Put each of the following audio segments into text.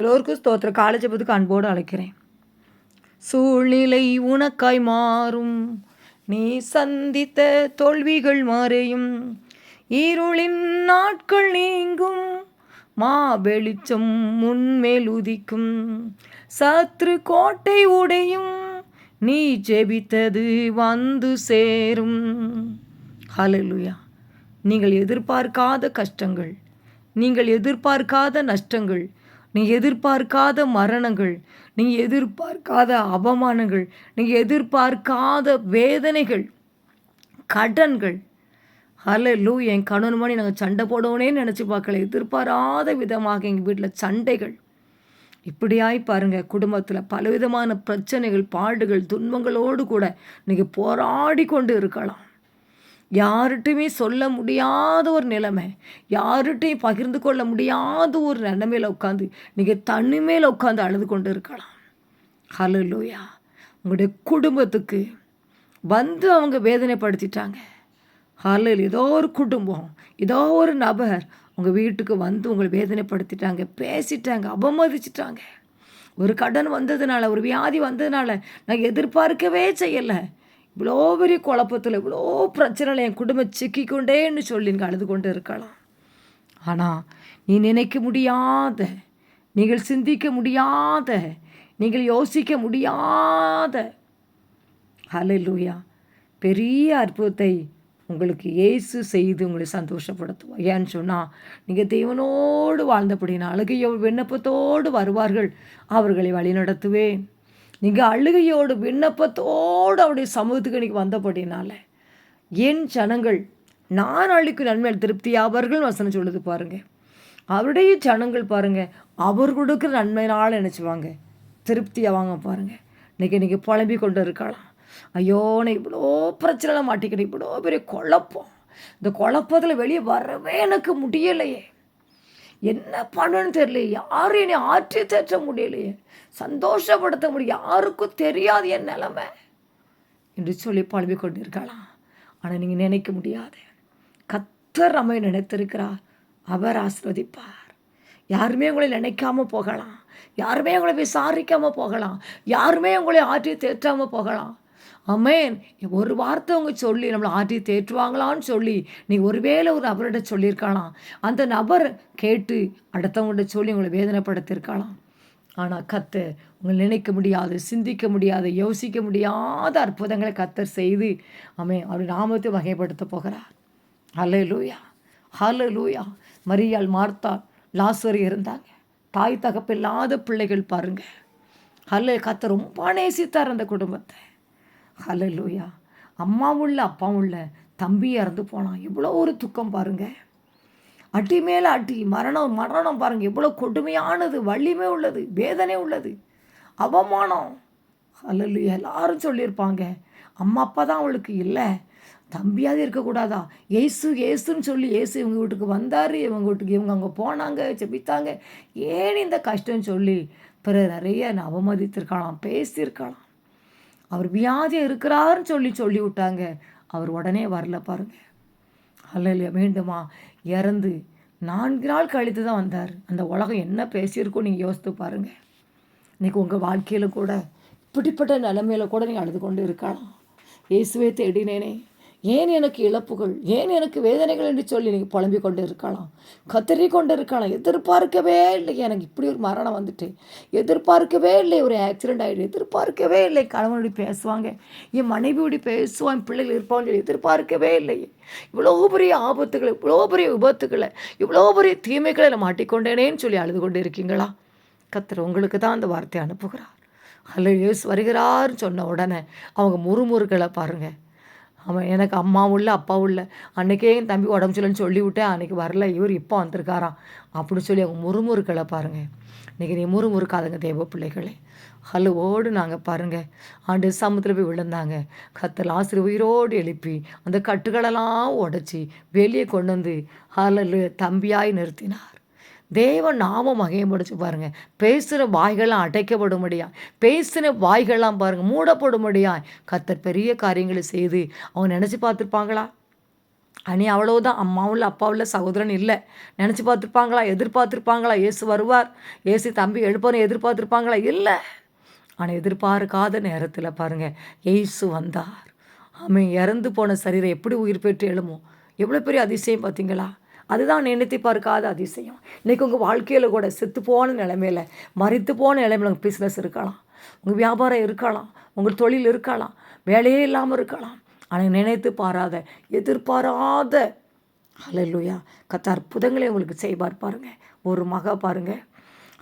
எல்லோருக்கும் ஸ்தோத்திர காலை ஜெபத்துக்கு அன்போடு அழைக்கிறேன். சூழ்நிலை உனக்காய் மாறும், நீ சந்தித்த தோல்விகள் மாறையும், இருளின் நாட்கள் நீங்கும், மா வெளிச்சம் முன்மேல் உதிக்கும், சத்ரு கோட்டை உடையும், நீ ஜெபித்தது வந்து சேரும். ஹல்லேலூயா. நீங்கள் எதிர்பார்க்காத கஷ்டங்கள், நீங்கள் எதிர்பார்க்காத நஷ்டங்கள், நீங்கள் எதிர்பார்க்காத மரணங்கள், நீங்கள் எதிர்பார்க்காத அவமானங்கள், நீங்கள் எதிர்பார்க்காத வேதனைகள், கடன்கள். ஹல்லேலூயா. என் கணவன் மணி நாங்கள் சண்டை போடவுனேன்னு நினச்சி பார்க்கல. எதிர்பாராத விதமாக எங்கள் வீட்டில் சண்டைகள். இப்படியாய் பாருங்கள், குடும்பத்தில் பலவிதமான பிரச்சனைகள், பாடுகள், துன்பங்களோடு கூட நீங்கள் போராடி கொண்டு இருக்கலாம். யார்கிட்டையுமே சொல்ல முடியாத ஒரு நிலைமை, யார்கிட்டையும் பகிர்ந்து கொள்ள முடியாத ஒரு நிலைமையில் உட்காந்து நீங்கள் தனிமையில் உட்காந்து அழுது கொண்டு இருக்கலாம். ஹல்லேலூயா. உங்களுடைய குடும்பத்துக்கு வந்து அவங்க வேதனைப்படுத்திட்டாங்க. ஹல்லேலூயா. ஏதோ ஒரு குடும்பம், ஏதோ ஒரு நபர் உங்கள் வீட்டுக்கு வந்து உங்களை வேதனைப்படுத்திட்டாங்க, பேசிட்டாங்க, அவமதிச்சிட்டாங்க. ஒரு கடன் வந்ததுனால, ஒரு வியாதி வந்ததுனால நான் எதிர்பார்க்கவே செய்யலை, இவ்வளோ பெரிய குழப்பத்தில், இவ்வளோ பிரச்சனையில் என் குடும்பம் சிக்கிக்கொண்டேன்னு சொல்லி நீங்கள் அழுது கொண்டு இருக்கலாம். ஆனால் நீ நினைக்க முடியாத, நீங்கள் சிந்திக்க முடியாத, நீங்கள் யோசிக்க முடியாத ஹல்லேலூயா பெரிய அற்புதத்தை உங்களுக்கு இயேசு செய்து உங்களை சந்தோஷப்படுத்துவார். ஏன்னு சொன்னால், நீங்கள் தேவனோடு வாழ்ந்தபடினா அழுகையோ விண்ணப்பத்தோடு வருவார்கள், அவர்களை வழிநடத்துவேன். நீங்கள் அழுகையோடு விண்ணப்பத்தோடு அவருடைய சமூகத்துக்கு நீங்கள் வந்தபடினால என் ஜனங்கள் நான் அளிக்கும் நன்மையில் திருப்தி அவர்கள் வசனம் சொல்லுது பாருங்கள். அவருடைய ஜனங்கள் பாருங்கள், அவர் கொடுக்குற நன்மையினால் நினச்சிவாங்க திருப்தியாக வாங்க பாருங்கள். இன்றைக்கி நீங்கள் புலம்பி கொண்டு இருக்கலாம், ஐயோ நான் இவ்வளோ பிரச்சனை மாட்டிக்கிட்டேன், இவ்வளோ பெரிய குழப்பம், இந்த குழப்பத்தில் வெளியே வரவே எனக்கு முடியலையே, என்ன பண்ணணும்னு தெரியலையே, யாரும் என்னை ஆற்றி தேற்ற முடியலையே, சந்தோஷப்படுத்த முடியும், யாருக்கும் தெரியாது என் நிலைமை என்று சொல்லி புலம்பி கொண்டு இருக்கலாம். ஆனால் நீங்கள் நினைக்க முடியாது, கர்த்தர் நம்மை நினைத்திருக்கிறார், அவர் ஆசீர்வதிப்பார். யாருமே உங்களை நினைக்காம போகலாம், யாருமே உங்களை விசாரிக்காமல் போகலாம், யாருமே உங்களை ஆற்றி தேற்றாமல் போகலாம். ஆமென். ஒரு வார்த்தை அவங்க சொல்லி நம்மளை ஆற்றி தேற்றுவாங்களான்னு சொல்லி நீ ஒருவேளை ஒரு நபர்கிட்ட சொல்லியிருக்கலாம், அந்த நபர் கேட்டு அடுத்தவங்கள்ட்ட சொல்லி உங்களை வேதனைப்படுத்தியிருக்கலாம். ஆனால் கர்த்தர் உங்களை நினைக்க முடியாது, சிந்திக்க முடியாது, யோசிக்க முடியாத அற்புதங்களை கர்த்தர் செய்து அவருடைய நாமத்தை வகைப்படுத்த போகிறார். ஹல்லேலூயா, ஹல்லேலூயா. மரியாள், மார்த்தாள், லாசரு இருந்தாங்க, தாய் தகப்பில்லாத பிள்ளைகள் பாருங்கள். கர்த்தர் ரொம்ப நேசித்தார் அந்த குடும்பத்தை. ஹல்லேலூயா. அம்மாவும் இல்லை அப்பாவும் இல்லை, தம்பி இறந்து போனான், எவ்வளோ ஒரு துக்கம் பாருங்கள். அடி மேலே அடி, மரணம் மரணம் பாருங்கள், எவ்வளோ கொடுமையானது, வலிமை உள்ளது, வேதனை உள்ளது, அவமானம். ஹல்லேலூயா. எல்லாரும் சொல்லியிருப்பாங்க, அம்மா அப்பா தான் அவளுக்கு இல்லை, தம்பியாவது இருக்கக்கூடாதா, ஏசு ஏசுன்னு சொல்லி ஏசு இவங்க வீட்டுக்கு வந்தார், இவங்க வீட்டுக்கு இவங்க அங்கே போனாங்க, ஜெபித்தாங்க, ஏன் இந்த கஷ்டம்னு சொல்லி பிறகு நிறைய அவமதித்திருக்கலாம், பேசியிருக்கலாம். அவர் வியாதியாக இருக்கிறாருன்னு சொல்லி விட்டாங்க, அவர் உடனே வரல பாருங்கள். ஹல்லேலூயா. மீண்டுமா இறந்து 4 நாள் கழித்து தான் வந்தார். அந்த உலகம் என்ன பேசியிருக்கோம் நீங்கள் யோசித்து பாருங்கள். இன்றைக்கி உங்கள் வாழ்க்கையில் கூட இப்படிப்பட்ட நிலைமையில் கூட நீங்கள் அழுது கொண்டு இருக்கலாம். இயேசுவே தேடினேனே, ஏன் எனக்கு இழப்புகள், ஏன் எனக்கு வேதனைகள் என்று சொல்லி நீங்கள் புலம்பி கொண்டு இருக்கலாம், கத்தறி கொண்டு இருக்கலாம். எதிர்பார்க்கவே இல்லை எனக்கு இப்படி ஒரு மரணம் வந்துட்டு, எதிர்பார்க்கவே இல்லை ஒரு ஆக்சிடெண்ட் ஆகிடுது, எதிர்பார்க்கவே இல்லை கணவனோடு பேசுவாங்க, என் மனைவியோடு பேசுவான், என் பிள்ளைகள் இருப்பாங்க, எதிர்பார்க்கவே இல்லை. இவ்வளோ பெரிய ஆபத்துகளை, இவ்வளோ பெரிய விபத்துக்களை, இவ்வளோ பெரிய தீமைகளை நான் மாட்டிக்கொண்டேனேன்னு சொல்லி அழுது கொண்டு இருக்கீங்களா? கர்த்தர் உங்களுக்கு தான் அந்த வார்த்தையை அனுப்புகிறார். ஹல்லேலூயா. வருகிறார்னு சொன்ன உடனே அவங்க முறுமுறுகளை பாருங்கள். எனக்கு அம்மாவும் இல்லை அப்பாவும் இல்லை, அன்றைக்கே என் தம்பி உடம்பு சரியில்லைன்னு சொல்லிவிட்டேன், அன்றைக்கி வரல, இவர் இப்போ வந்திருக்காராம் அப்படின்னு சொல்லி அவங்க முறுமுறுக்களை பாருங்கள். இன்றைக்கி நீ முறுமுறுக்காதுங்க தேவ பிள்ளைகளே. ஹல்லுவோடு நாங்கள் பாருங்கள் ஆண்டு சமூகத்தில் போய் விழுந்தாங்க, கர்த்தர் லாசரு உயிரோடு எழுப்பி அந்த கட்டுகளெல்லாம் உடச்சி வெளியே கொண்டு வந்து ஹல்லேலூயா தம்பியாய் நிறுத்தினார். தேவன் நாம மகிமைப்படுத்தி பாருங்கள். பேசுகிற வாய்கள்லாம் அடைக்கப்படும்படியா, பேசின வாய்கள்லாம் பாருங்கள் மூடப்படும்படியா கர்த்தர் பெரிய காரியங்களை செய்து அவங்க நினச்சி பார்த்துருப்பாங்களா? அனி அவ்வளோதான், அம்மாவும் இல்லை அப்பாவும் இல்லை சகோதரன் இல்லை. நினச்சி பார்த்துருப்பாங்களா? எதிர்பார்த்துருப்பாங்களா? இயேசு வருவார், இயேசு தம்பி எழுப்பார்னு எதிர்பார்த்துருப்பாங்களா? இல்லை. ஆனால் எதிர்பார்க்காத நேரத்தில் பாருங்கள் இயேசு வந்தார். ஆமென். இறந்து போன சரீரம் எப்படி உயிர் பெற்று எழுமோ? எவ்வளோ பெரிய அதிசயம் பார்த்தீங்களா? அதுதான் நினைத்து பார்க்காத அதிசயம். இன்றைக்கி உங்கள் வாழ்க்கையில் கூட செத்து போன நிலைமையில், மறித்து போன நிலைமையில் உங்கள் பிஸ்னஸ் இருக்கலாம், உங்கள் வியாபாரம் இருக்கலாம், உங்கள் தொழில் இருக்கலாம், வேலையே இல்லாமல் இருக்கலாம். ஆனால் நினைத்து பாராத, எதிர்பாராத ஹல்லேலூயா கர்த்தர் அற்புதங்களை உங்களுக்கு செய்வார். பாருங்கள், ஒரு மக பாருங்கள்,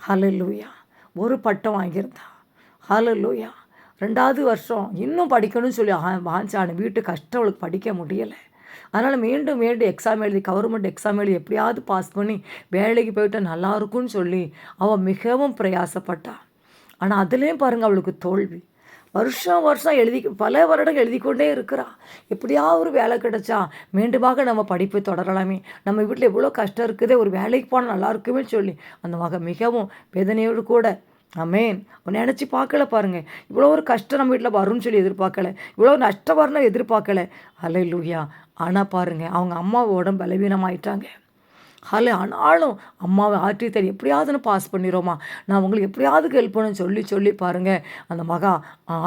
ஹல்லேலூயா ஒரு பட்டம் வாங்கியிருந்தா, ஹல்லேலூயா 2வது வருஷம் இன்னும் படிக்கணும்னு சொல்லி வாஞ்சான வீட்டு கஷ்டம் அவளுக்கு படிக்க முடியலை. அதனால் மீண்டும் எக்ஸாம் எழுதி, கவர்மெண்ட் எக்ஸாம் எழுதி எப்படியாவது பாஸ் பண்ணி வேலைக்கு போயிட்டு நல்லா இருக்கும்னு சொல்லி அவள் மிகவும் பிரயாசப்பட்டாள். ஆனால் அதுலேயும் பாருங்கள் அவளுக்கு தோல்வி. வருஷம் எழுதி, பல வருடங்கள் எழுதி கொண்டே இருக்கிறா. எப்படியாவது ஒரு வேலை கிடைச்சா மீண்டுமாக நம்ம படிப்பை தொடரலாமே, நம்ம வீட்டில் எவ்வளோ கஷ்டம் இருக்குதே, ஒரு வேலைக்கு போனால் நல்லா இருக்குமே சொல்லி அந்த மக மிகவும் வேதனையோடு கூட ஆமென் நினச்சி பார்க்கல. பாருங்கள், இவ்வளோ ஒரு கஷ்டம் நம்ம வீட்டில் வரும்னு சொல்லி எதிர்பார்க்கல, இவ்வளோ நஷ்டம் வரணும் எதிர்பார்க்கல. ஹல்லேலூயா. ஆனால் பாருங்கள், அவங்க அம்மாவை உடம்பு பலவீனமாயிட்டாங்க. ஆனாலும் அம்மாவை ஆற்றி தரி எப்படியாவதுன்னு பாஸ் பண்ணிடுவோமா, நான் உங்களுக்கு எப்படியாவது ஹெல்ப் பண்ணுன்னு சொல்லி பாருங்கள் அந்த மகா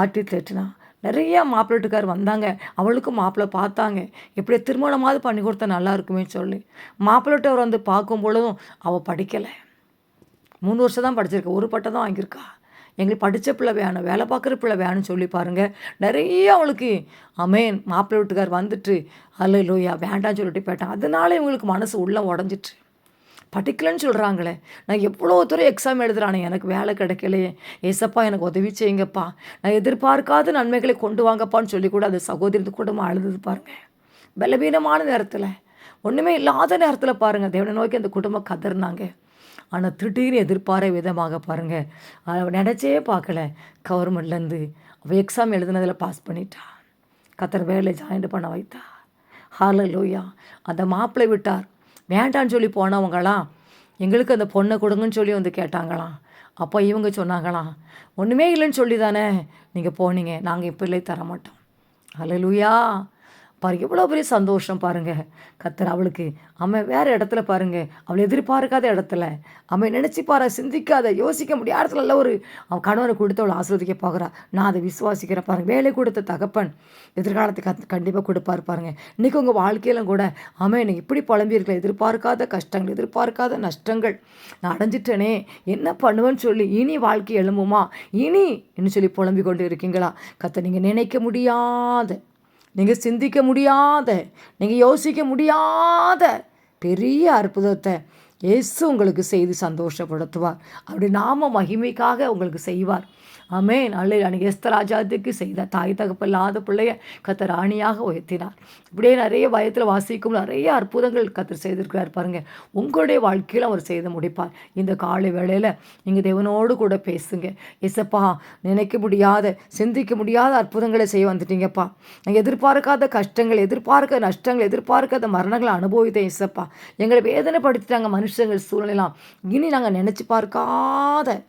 ஆற்றி தட்டினா. நிறைய மாப்பிள்ளைட்டுக்கார் வந்தாங்க, அவளுக்கும் மாப்பிள்ளை பார்த்தாங்க, எப்படியே திருமணமாவது பண்ணி கொடுத்தா நல்லா இருக்குமே சொல்லி. மாப்பிள்ளைட்டவர் வந்து பார்க்கும் பொழுதும் அவள் படிக்கலை. 3 வருஷம் தான் படிச்சிருக்கா, ஒரு பட்டம் தான் வாங்கியிருக்கா. எங்களுக்கு படித்த பிள்ளை வேணும், வேலை பார்க்குற பிள்ளை வேணும்னு சொல்லி பாருங்கள். நிறைய அவளுக்கு ஆமென் மாப்பிள்ளை வீட்டுக்கார் வந்துட்டு ஹல்லேலூயா வேண்டான்னு சொல்லிட்டு போயிட்டான். அதனால இவங்களுக்கு மனசு உள்ளே உடஞ்சிட்டு படிக்கலன்னு சொல்கிறாங்களே. நான் எவ்வளோ தூரம் எக்ஸாம் எழுதுறானே, எனக்கு வேலை கிடைக்கலையே, ஏசப்பா எனக்கு உதவி செய்யுங்கப்பா, நான் எதிர்பார்க்காத நன்மைகளை கொண்டு வாங்கப்பான்னு சொல்லி கூட அது சகோதரி குடும்பம் அழுது பாருங்கள். பலவீனமான நேரத்தில், ஒன்றுமே இல்லாத நேரத்தில் பாருங்கள் தேவனை நோக்கி அந்த குடும்பம் கதறினாங்க. ஆனால் திடீர்னு எதிர்பார விதமாக பாருங்கள், அவள் நினச்சே பார்க்கல, கவர்மெண்ட்லேருந்து அவள் எக்ஸாம் எழுதுனதில் பாஸ் பண்ணிட்டா. கர்த்தர் வேலை ஜாயின் பண்ண வைத்தா. ஹல்லேலூயா. அந்த மாப்பிள்ளை விட்டார், வேண்டான்னு சொல்லி போனவங்களாம் எங்களுக்கு அந்த பொண்ணை கொடுங்கன்னு சொல்லி வந்து கேட்டாங்களாம். அப்போ இவங்க சொன்னாங்களாம், ஒன்றுமே இல்லைன்னு சொல்லி தானே நீங்கள் போனீங்க, நாங்கள் இப்போ இல்லை தரமாட்டோம். ஹல்லேலூயா. பாருங்கள் எவ்வளோ பெரிய சந்தோஷம் பாருங்கள். கர்த்தர் அவளுக்கு வேறு இடத்துல பாருங்கள், அவள் எதிர்பார்க்காத இடத்துல நினச்சி பாரு, சிந்திக்காத, யோசிக்க முடியாத இடத்துல எல்லாம் ஒரு அவன் கணவனை கொடுத்து அவளை ஆசீர்வதிக்க பார்க்குறா. நான் அதை விசுவாசிக்கிறேன். பாருங்கள், வேலை கொடுத்த தகப்பன் எதிர்காலத்துக்கு கண்டிப்பாக கொடுப்பார். பாருங்கள், இன்றைக்கி உங்கள் வாழ்க்கையிலும் கூட நீங்கள் இப்படி புலம்பியிருக்கல, எதிர்பார்க்காத கஷ்டங்கள், எதிர்பார்க்காத நஷ்டங்கள் நான் அடைஞ்சிட்டேனே, என்ன பண்ணுவேன்னு சொல்லி இனி வாழ்க்கை எழும்புமா இனி என்று சொல்லி புலம்பி கொண்டு இருக்கீங்களா? கர்த்தர் நீங்கள் நினைக்க முடியாத, நீங்கள் சிந்திக்க முடியாத, நீங்கள் யோசிக்க முடியாத பெரிய அற்புதத்தை இயேசு உங்களுக்கு செய்து சந்தோஷப்படுத்துவார். அப்படி நாம மகிமைக்காக உங்களுக்கு செய்வார். ஆமென். அன்னைக்கு எஸ்தர் ராஜாத்துக்கு செய்த தாய் தகப்பில்லாத பிள்ளைய கர்த்தர் ராணியாக உயர்த்தினார். இப்படியே நிறைய பயத்தில் வாசிக்கும் நிறைய அற்புதங்கள் கர்த்தர் செய்திருக்கிறார். பாருங்கள், உங்களுடைய வாழ்க்கையில் அவர் செய்து முடிப்பார். இந்த காலை வேளையில் நீங்கள் தேவனோடு கூட பேசுங்க. ஏசப்பா, நினைக்க முடியாத, சிந்திக்க முடியாத அற்புதங்களை செய்ய வந்துட்டீங்கப்பா. நாங்கள் எதிர்பார்க்காத கஷ்டங்கள், எதிர்பார்க்க நஷ்டங்கள், எதிர்பார்க்காத மரணங்களை அனுபவித்தேன். ஏசப்பா, எங்களை வேதனைப்படுத்திட்டாங்க மனுஷங்கள், சூழ்நிலாம். இனி நாங்கள் நினச்சி பார்க்காத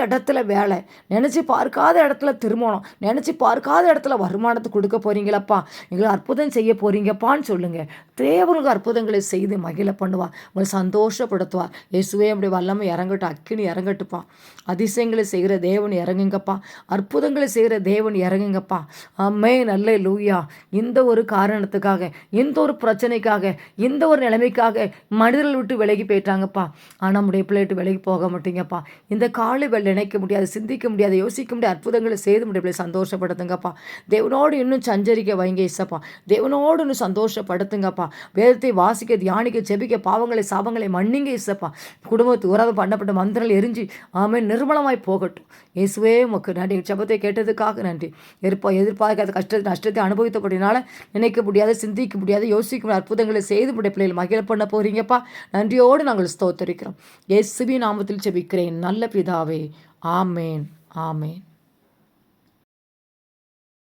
இடத்துல வேலை, நினச்சி பார்க்காத இடத்துல திருமணம், நினச்சி பார்க்காத இடத்துல வருமானத்தை கொடுக்க போகிறீங்களப்பா, எங்களை அற்புதம் செய்ய போகிறீங்கப்பான்னு சொல்லுங்கள். தேவனுக்கு அற்புதங்களை செய்து மகிழ பண்ணுவார், உங்களை சந்தோஷப்படுத்துவார். இயேசுவே அப்படி வல்லமை இறங்கட்டும், அக்கினி இறங்கட்டுப்பா. அதிசயங்களை செய்கிற தேவன் இறங்குங்கப்பா, அற்புதங்களை செய்கிற தேவன் இறங்குங்கப்பா. ஆமென். அல்லேலூயா. இந்த ஒரு காரணத்துக்காக, இந்த ஒரு பிரச்சனைக்காக, இந்த ஒரு நிலைமைக்காக மனிதர்கள் விட்டு விலகி போயிட்டாங்கப்பா. ஆனால் நம்முடைய பிள்ளைட்டு விலகி போக மாட்டீங்கப்பா. இந்த காலை வேளை நினைக்க முடியாது, சிந்திக்க முடியாது, யோசிக்க முடியாது அற்புதங்களை செய்து முடியல. சந்தோஷப்படுத்துங்கப்பா. தேவனோடு இன்னும் சஞ்சரிக்க வைங்க இசப்பா. தேவனோடு இன்னும் சந்தோஷப்படுத்துங்கப்பா. வேதத்தை வாசிக்க, தியானிக்க, ஜெபிக்க, பாவங்களை சாபங்களை மன்னிங்க இசப்பா. குடும்பத்து உறவு பண்ணப்பட்ட மந்திரங்கள் எரிஞ்சு நிர்மலமாய் போகட்டும். இயேசுவே உமக்கு நன்றி. ஜெபத்தை கேட்டதுக்காக நன்றி. எதிர்பார்க்காத கஷ்டத்தை நஷ்டத்தை அனுபவித்தபடினால நினைக்க முடியாது, சிந்திக்க முடியாது, யோசிக்க முடியாது அற்புதங்களை செய்து முடிய பிள்ளைகள் மகிழ பண்ண போறீங்கப்பா. நன்றியோடு நாங்கள் ஸ்தோத்தரிக்கிறோம். இயேசுவின் நாமத்தில் ஜெபிக்கிறேன் நல்ல பிதாவே. ஆமேன். ஆமேன்.